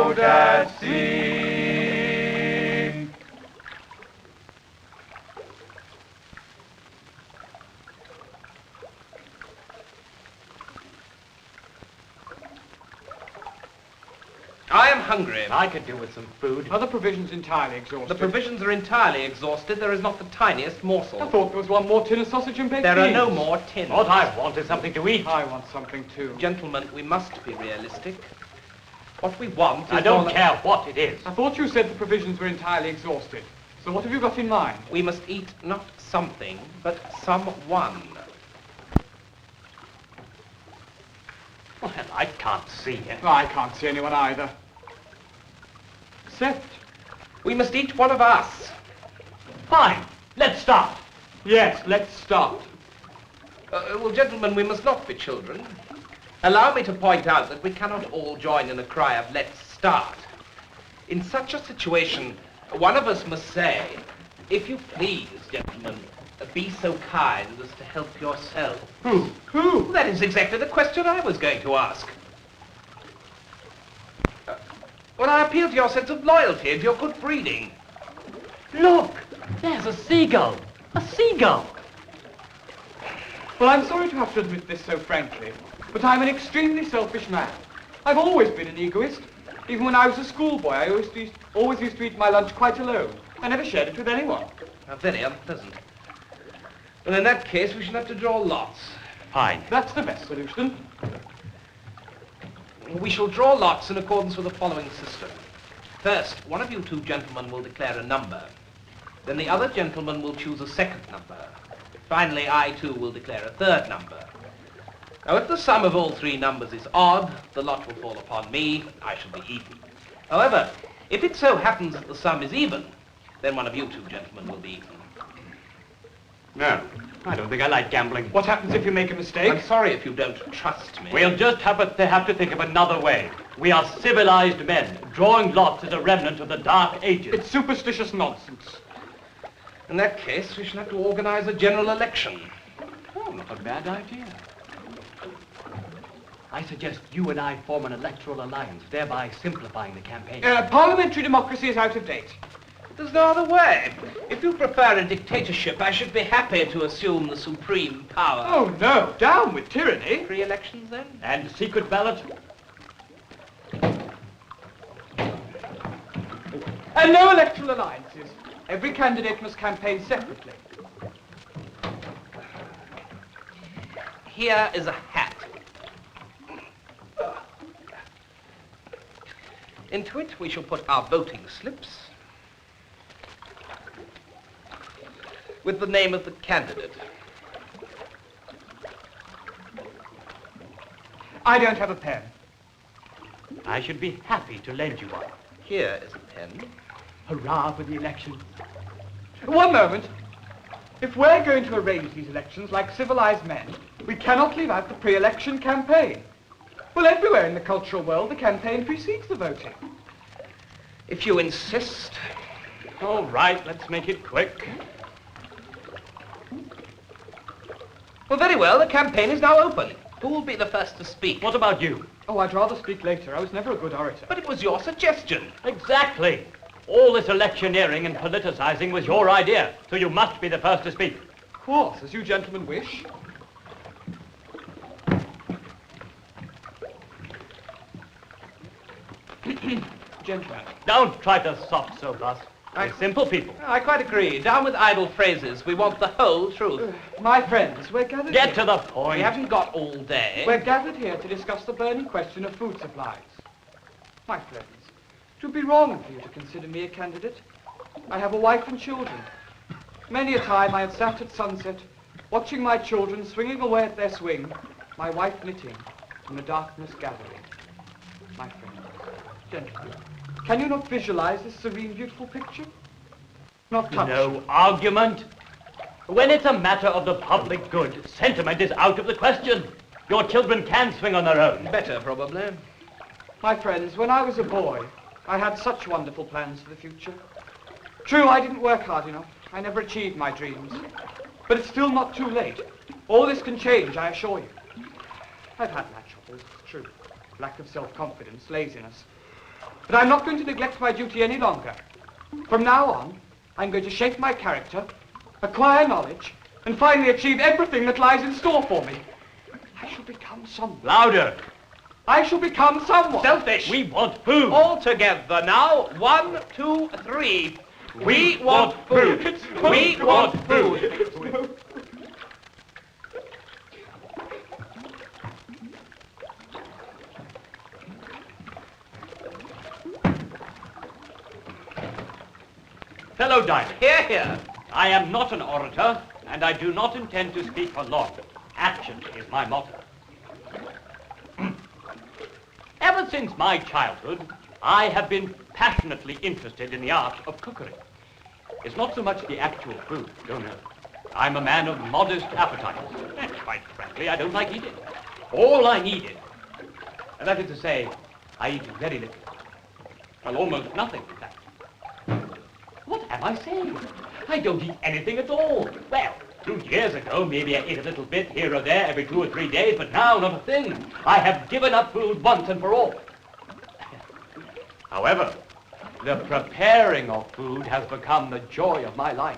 out at sea. I am hungry. I could do with some food. Are the provisions entirely exhausted? The provisions are entirely exhausted. There is not the tiniest morsel. I thought there was one more tin of sausage and baked There are beans. no more tins. What I want is something to eat. I want something too. Gentlemen, we must be realistic. What we want is... I don't care what it is. I thought you said the provisions were entirely exhausted. So what have you got in mind? We must eat not something, but someone. Well, I can't see it. I can't see anyone either. Except... We must eat one of us. Fine. Let's start. Yes, let's start. Well, gentlemen, we must not be children. Allow me to point out that we cannot all join in a cry of let's start. In such a situation, one of us must say, if you please, gentlemen, be so kind as to help yourself. Who? Who? That is exactly the question I was going to ask. Well, I appeal to your sense of loyalty and your good breeding. Look, there's a seagull. A seagull. Well, I'm sorry to have to admit this so frankly, but I'm an extremely selfish man. I've always been an egoist. Even when I was a schoolboy, I always used to eat my lunch quite alone. I never shared it with anyone. How very unpleasant. Well, in that case, we shall have to draw lots. Fine. That's the best solution. We shall draw lots in accordance with the following system. First, one of you two gentlemen will declare a number. Then the other gentleman will choose a second number. Finally, I too will declare a third number. Now, if the sum of all three numbers is odd, the lot will fall upon me. I shall be even. However, if it so happens that the sum is even, then one of you two gentlemen will be even. No, I don't think I like gambling. What happens if you make a mistake? I'm sorry if you don't trust me. We'll just have to think of another way. We are civilized men. Drawing lots is a remnant of the Dark Ages. It's superstitious nonsense. In that case, we shall have to organize a general election. Oh, not a bad idea. I suggest you and I form an electoral alliance, thereby simplifying the campaign. Parliamentary democracy is out of date. There's no other way. If you prefer a dictatorship, I should be happy to assume the supreme power. Oh, no. Down with tyranny. Free elections, then? And secret ballot? And no electoral alliances. Every candidate must campaign separately. Here is a hat. Into it, we shall put our voting slips with the name of the candidate. I don't have a pen. I should be happy to lend you one. Here is a pen. Hurrah for the election. One moment. If we're going to arrange these elections like civilized men, we cannot leave out the pre-election campaign. Well, everywhere in the cultural world, the campaign precedes the voting. If you insist. All right, let's make it quick. Well, very well. The campaign is now open. Who will be the first to speak? What about you? Oh, I'd rather speak later. I was never a good orator. But it was your suggestion. Exactly. All this electioneering and politicizing was your idea, so you must be the first to speak. Of course, as you gentlemen wish. Gentlemen. Don't try to soft soap us. We're simple people. I quite agree. Down with idle phrases. We want the whole truth. My friends, we're gathered Get here. to the point. We haven't got all day. We're gathered here to discuss the burning question of food supplies. My friends, it would be wrong for you to consider me a candidate. I have a wife and children. Many a time I have sat at sunset, watching my children swinging away at their swing, my wife knitting, and the darkness gathering. My friends, gentlemen, can you not visualize this serene, beautiful picture? Not touch. No argument. When it's a matter of the public good, sentiment is out of the question. Your children can swing on their own. Better, probably. My friends, when I was a boy, I had such wonderful plans for the future. True, I didn't work hard enough. I never achieved my dreams. But it's still not too late. All this can change, I assure you. I've had my troubles, it's true. Lack of self-confidence, laziness. But I'm not going to neglect my duty any longer. From now on, I'm going to shape my character, acquire knowledge, and finally achieve everything that lies in store for me. I shall become someone. Louder. I shall become someone. Selfish. We want food. All together now. 1, 2, 3. We want food. We want food. Fellow diners, Hear, hear. I am not an orator, and I do not intend to speak for long. Action is my motto. Ever since my childhood, I have been passionately interested in the art of cookery. It's not so much the actual food, no. I'm a man of modest appetites, and quite frankly, I don't like eating. All I needed, and that is to say, I eat very little. Well, almost nothing, in fact. What am I saying? I don't eat anything at all. Well, 2 years ago, maybe I ate a little bit here or there every 2 or 3 days, but now not a thing. I have given up food once and for all. However, the preparing of food has become the joy of my life.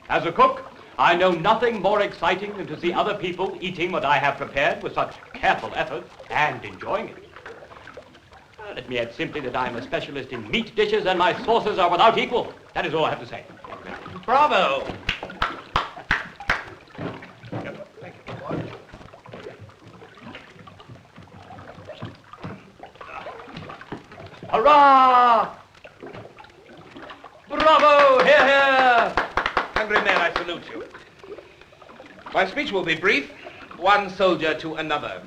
As a cook, I know nothing more exciting than to see other people eating what I have prepared with such careful effort and enjoying it. Let me add simply that I'm a specialist in meat dishes and my sauces are without equal. That is all I have to say. Bravo. Hurrah! Bravo! Hear, hear! Hungry men, I salute you. My speech will be brief, one soldier to another.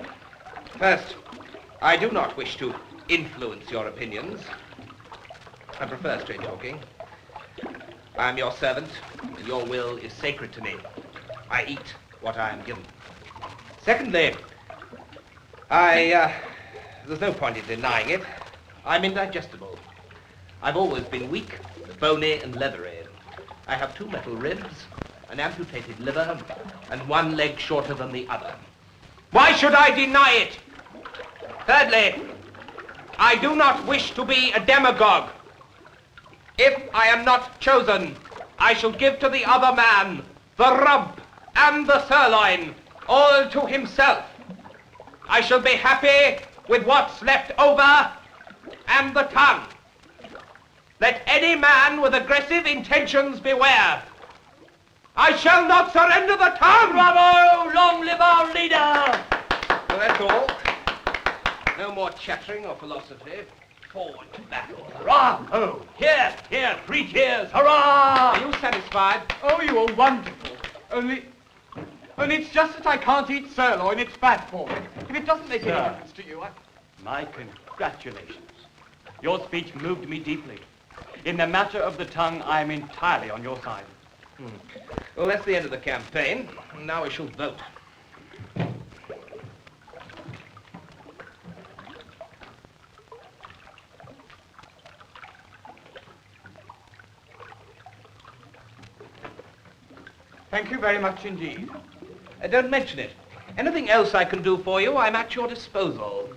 First, I do not wish to influence your opinions. I prefer straight talking. I am your servant, and your will is sacred to me. I eat what I am given. Secondly, there's no point in denying it. I'm indigestible. I've always been weak, bony and leathery. I have 2 metal ribs, an amputated liver, and 1 leg shorter than the other. Why should I deny it? Thirdly, I do not wish to be a demagogue. If I am not chosen, I shall give to the other man the rump and the sirloin, all to himself. I shall be happy with what's left over and the tongue. Let any man with aggressive intentions beware. I shall not surrender the tongue! Bravo! Long live our leader! Well, that's all. No more chattering or philosophy. Forward to battle. Bravo! Here, here, 3 cheers! Hurrah! Are you satisfied? Oh, you are wonderful. Only it's just that I can't eat sirloin. It's bad for me. If it doesn't make any Sir. difference to you, My congratulations. Your speech moved me deeply. In the matter of the tongue, I am entirely on your side. Well, that's the end of the campaign. Now we shall vote. Thank you very much indeed. Don't mention it. Anything else I can do for you, I'm at your disposal.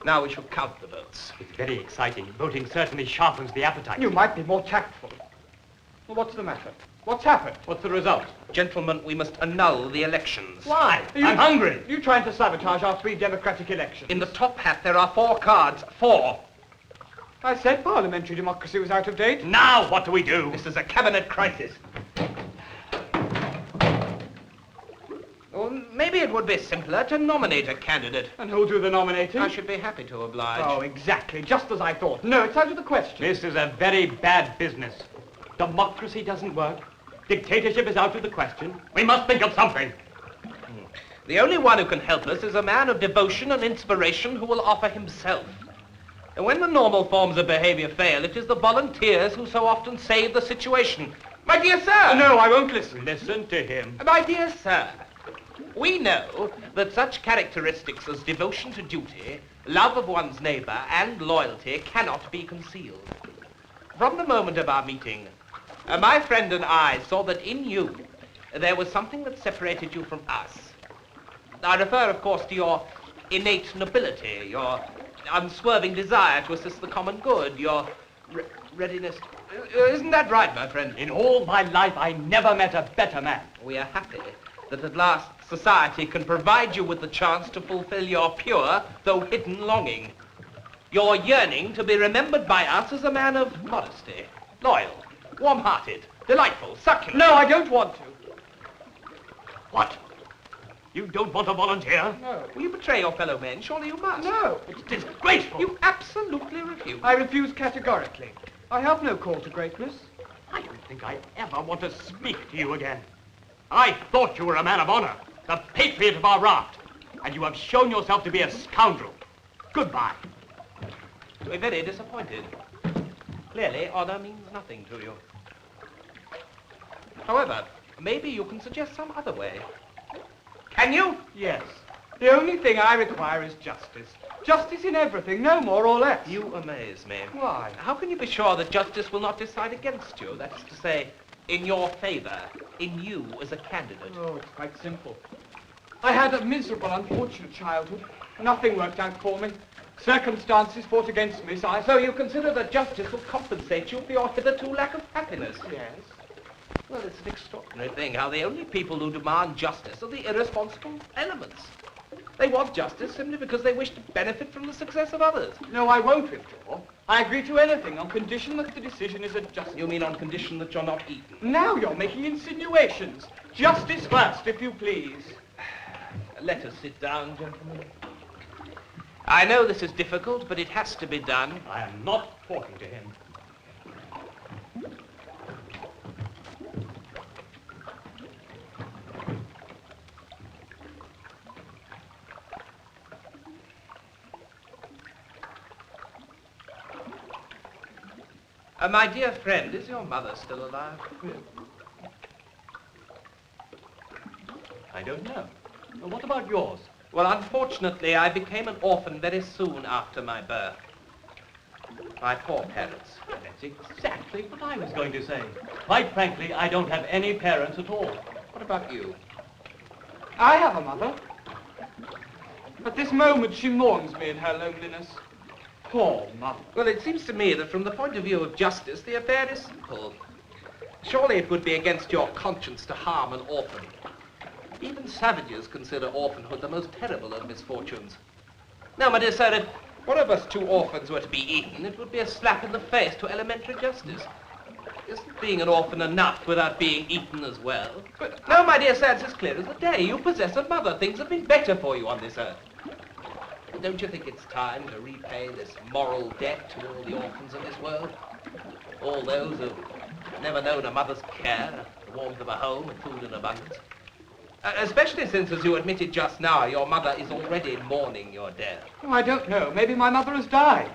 Now we shall count the votes. It's very exciting. Voting certainly sharpens the appetite. You might be more tactful. Well, what's the matter? What's happened? What's the result? Gentlemen, we must annul the elections. Why? You- I'm hungry. You trying to sabotage our free democratic elections? In the top hat, there are 4 cards. 4. I said parliamentary democracy was out of date. Now what do we do? This is a cabinet crisis. Well, maybe it would be simpler to nominate a candidate. And who'll do the nominating? I should be happy to oblige. Oh, exactly. Just as I thought. No, it's out of the question. This is a very bad business. Democracy doesn't work. Dictatorship is out of the question. We must think of something. The only one who can help us is a man of devotion and inspiration who will offer himself. And when the normal forms of behavior fail, it is the volunteers who so often save the situation. My dear sir! No, I won't listen. Listen to him. My dear sir, We know that such characteristics as devotion to duty, love of one's neighbor, and loyalty cannot be concealed. From the moment of our meeting, my friend and I saw that in you there was something that separated you from us. I refer, of course, to your innate nobility, your unswerving desire to assist the common good, your readiness. Isn't that right, my friend? In all my life, I never met a better man. We are happy that at last society can provide you with the chance to fulfill your pure, though hidden longing. Your yearning to be remembered by us as a man of modesty, loyal, warm-hearted, delightful, succulent. No, I don't want to. What? You don't want to volunteer? No. Will you betray your fellow men? Surely you must. No. It's disgraceful. You absolutely refuse. I refuse categorically. I have no call to greatness. I don't think I ever want to speak to you again. I thought you were a man of honor, the patriot of our raft, and you have shown yourself to be a scoundrel. Goodbye. We're very disappointed. Clearly, honor means nothing to you. However, maybe you can suggest some other way. Can you? Yes. The only thing I require is justice. Justice in everything, no more or less. You amaze me. Why? How can you be sure that justice will not decide against you? That is to say, in your favor, in you as a candidate. Oh, it's quite simple. I had a miserable, unfortunate childhood. Nothing worked out for me. Circumstances fought against me, so So you consider that justice will compensate you for your hitherto lack of happiness? Yes. Well, it's an extraordinary thing how the only people who demand justice are the irresponsible elements. They want justice simply because they wish to benefit from the success of others. No, I won't withdraw. I agree to anything on condition that the decision is a just. You mean on condition that you're not eaten? Now you're making insinuations. Justice first, if you please. Let us sit down, gentlemen. I know this is difficult, but it has to be done. I am not talking to him. My dear friend, is your mother still alive? I don't know. What about yours? Well, unfortunately, I became an orphan very soon after my birth. My poor parents. That's exactly what I was going to say. Quite frankly, I don't have any parents at all. What about you? I have a mother. At this moment, she mourns me in her loneliness. Poor mother. Well, it seems to me that from the point of view of justice, the affair is simple. Surely it would be against your conscience to harm an orphan. Even savages consider orphanhood the most terrible of misfortunes. Now, my dear sir, if one of us two orphans were to be eaten, it would be a slap in the face to elementary justice. Isn't being an orphan enough without being eaten as well? But no, my dear sir, it's as clear as the day. You possess a mother. Things have been better for you on this earth. Don't you think it's time to repay this moral debt to all the orphans of this world? All those who've never known a mother's care, the warmth of a home, and food in abundance. Especially since, as you admitted just now, your mother is already mourning your death. Oh, I don't know. Maybe my mother has died.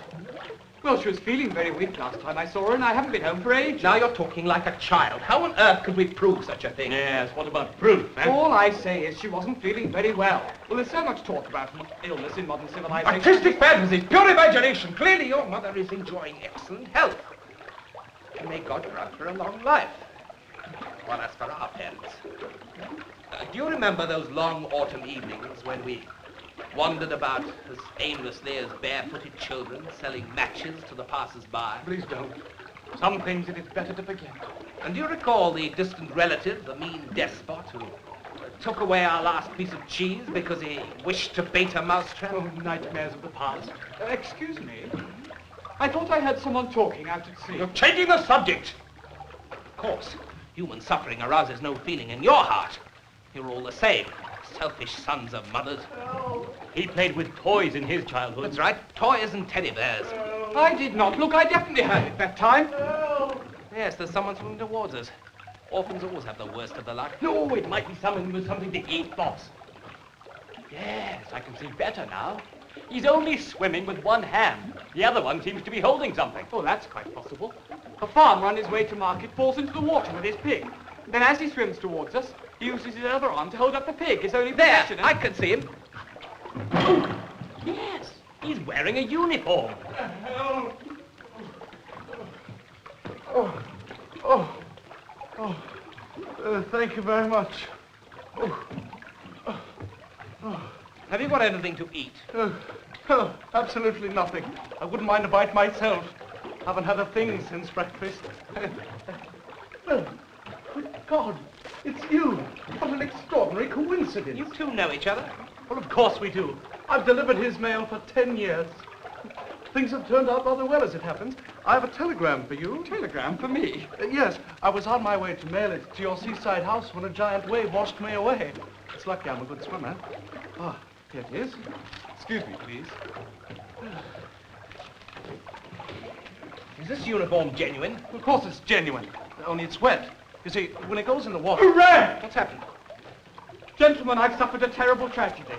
Well, she was feeling very weak last time I saw her, and I haven't been home for ages. Now you're talking like a child. How on earth could we prove such a thing? Yes, what about proof, eh? All I say is she wasn't feeling very well. Well, there's so much talk about illness in modern civilization. Artistic fantasy, pure imagination. Clearly your mother is enjoying excellent health. And may God grant her a long life. Well, as for our parents. Do you remember those long autumn evenings when we wandered about as aimlessly as barefooted children, selling matches to the passers-by? Please don't. Some things it is better to forget. And do you recall the distant relative, the mean despot, who took away our last piece of cheese because he wished to bait a mousetrap? Oh, nightmares of the past. Excuse me. I thought I heard someone talking out at sea. You're changing the subject. Of course, human suffering arouses no feeling in your heart. You're all the same, selfish sons of mothers. He played with toys in his childhood. That's right, toys and teddy bears. I did not. Look, I definitely heard it that time. Yes, there's someone swimming towards us. Orphans always have the worst of the luck. No, it might be someone with something to eat, boss. Yes, I can see better now. He's only swimming with one hand. The other one seems to be holding something. Oh, that's quite possible. A farmer on his way to market falls into the water with his pig. Then as he swims towards us, he uses his other arm to hold up the pig, his only There, possession. I can see him. Oh, yes, he's wearing a uniform. Thank you very much. Have you got anything to eat? Absolutely nothing. I wouldn't mind a bite myself. Haven't had a thing since breakfast. Well, good God, it's you. What an extraordinary coincidence. You two know each other? Well, of course we do. I've delivered his mail for 10 years. Things have turned out rather well, as it happens. I have a telegram for you. Telegram for me? Yes, I was on my way to mail it to your seaside house when a giant wave washed me away. It's lucky I'm a good swimmer. Ah, here it is. Excuse me, please. Is this uniform genuine? Of course it's genuine, only it's wet. You see, when it goes in the water... Hooray! What's happened? Gentlemen, I've suffered a terrible tragedy.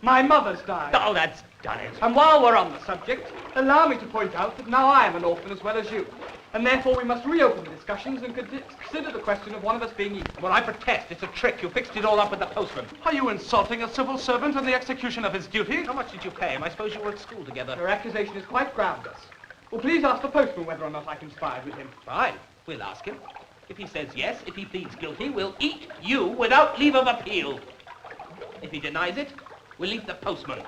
My mother's died. Oh, that's done it. And while we're on the subject, allow me to point out that now I am an orphan as well as you. And therefore we must reopen the discussions and consider the question of one of us being eaten. Well, I protest. It's a trick. You fixed it all up with the postman. Are you insulting a civil servant in the execution of his duty? How much did you pay him? I suppose you were at school together. Your accusation is quite groundless. Well, please ask the postman whether or not I conspired with him. Fine. We'll ask him. If he says yes, if he pleads guilty, we'll eat you without leave of appeal. If he denies it, we'll eat the postman.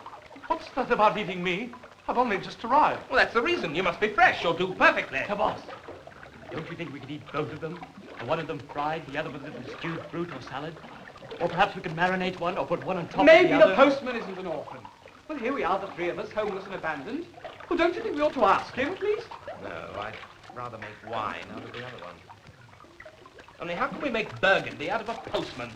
What's that about eating me? I've only just arrived. Well, that's the reason. You must be fresh. You'll do perfectly. Boss, don't you think we could eat both of them? One of them fried, the other with a little stewed fruit or salad? Or perhaps we could marinate one or put one on top Maybe of the other? the postman isn't an orphan. Well, here we are, the three of us, homeless and abandoned. Well, don't you think we ought to ask him, at least? No, I'd rather make wine out of the other one. Only how can we make burgundy out of a postman?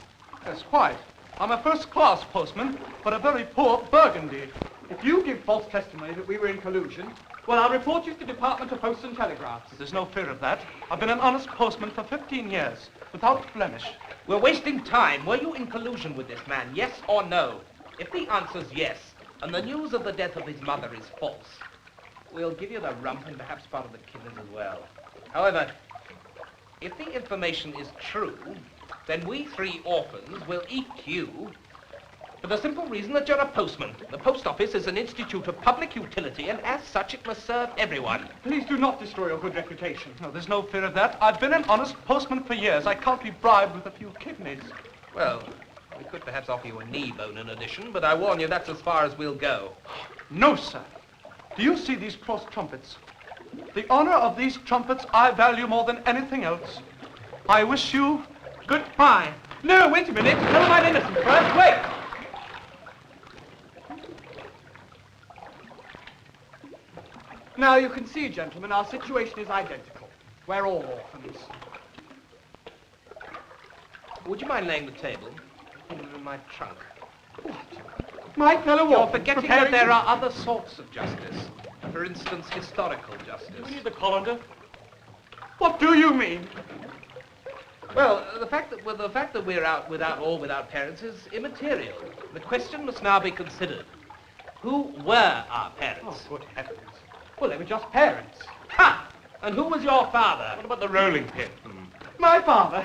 That's quite. I'm a first-class postman, but a very poor burgundy. If you give false testimony that we were in collusion, well, I'll report you to the Department of Posts and Telegraphs. There's no fear of that. I've been an honest postman for 15 years, without blemish. We're wasting time. Were you in collusion with this man, yes or no? If the answer's yes, and the news of the death of his mother is false, we'll give you the rump and perhaps part of the kidneys as well. However, if the information is true, then we three orphans will eat you for the simple reason that you're a postman. The post office is an institute of public utility, and as such it must serve everyone. Please do not destroy your good reputation. No, there's no fear of that. I've been an honest postman for years. I can't be bribed with a few kidneys. Well, we could perhaps offer you a knee bone in addition, but I warn you that's as far as we'll go. No, sir. Do you see these crossed trumpets? The honor of these trumpets I value more than anything else. I wish you goodbye. No, wait a minute. Tell him I'm innocent first. Wait. Now, you can see, gentlemen, our situation is identical. We're all orphans. Would you mind laying the table? Put it in my trunk. My fellow You're orphans forgetting that preparing there to- are other sorts of justice. For instance, historical justice. Do we need the colander? What do you mean? Well, the fact that we're out without parents is immaterial. The question must now be considered. Who were our parents? Oh, good heavens. Well, they were just parents. Ha! And who was your father? What about the rolling pin? My father?